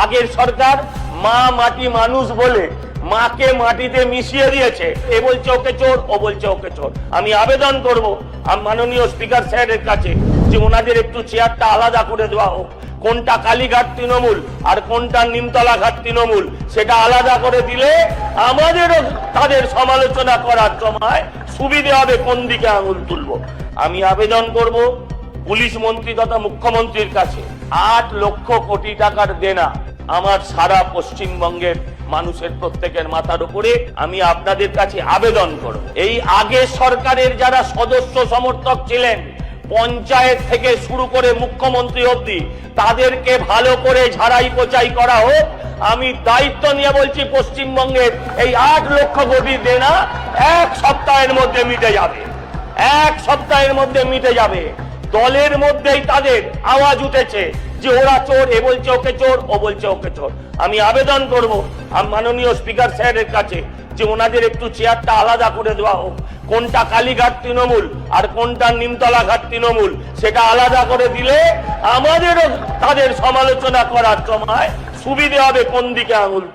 আগের সরকার মা মাটি মানুষ বলে মাকে মাটিতে মিশিয়ে দিয়েছে। এ বলছে ওকে চোর, ও বলছে ওকে চোর। আমি আবেদন করব মাননীয় স্পিকার স্যারের কাছে যে ওনাদের একটু চেয়ারটা আলাদা করে দেওয়া হোক। কোনটা কালীঘাট তৃণমূল আর কোনটা নিমতলা ঘাট তৃণমূল সেটা আলাদা করে দিলে আমাদেরও তাদের সমালোচনা করার সময় সুবিধে হবে কোন দিকে আঙুল তুলবো। আমি আবেদন করব পুলিশ মন্ত্রী তথা মুখ্যমন্ত্রীর কাছে 8 লক্ষ কোটি টাকার দেনা আমার সারা পশ্চিমবঙ্গের মানুষের প্রত্যেকের মাথার উপরে। আমি আপনাদের কাছে আবেদন করব এই আগের সরকারের যারা সদস্য সমর্থক ছিলেন পঞ্চায়েত থেকে শুরু করে মুখ্যমন্ত্রী অবধি তাদেরকে ভালো করে ঝাড়াই পোছাই করা হোক। আমি দায়িত্ব নিয়ে বলছি পশ্চিমবঙ্গের এই 8 লক্ষ কোটি দেনা 1 সপ্তাহের মধ্যে মিটে যাবে। 1 সপ্তাহের মধ্যে মিটে যাবে। দলের মধ্যেই তাদের আওয়াজ উঠেছে যে ওরা চোর, এ বলছে ওকে চোর, ও বলছে ওকে চোর। আমি আবেদন করব মাননীয় স্পিকার স্যারের কাছে যে ওনাদের একটু চেয়ারটা আলাদা করে দেওয়া হোক। কোনটা কালীঘাট তৃণমূল আর কোনটা নিমতলা ঘাট তৃণমূল সেটা আলাদা করে দিলে আমাদেরও তাদের সমালোচনা করার সময় সুবিধে হবে কোন দিকে আঙুল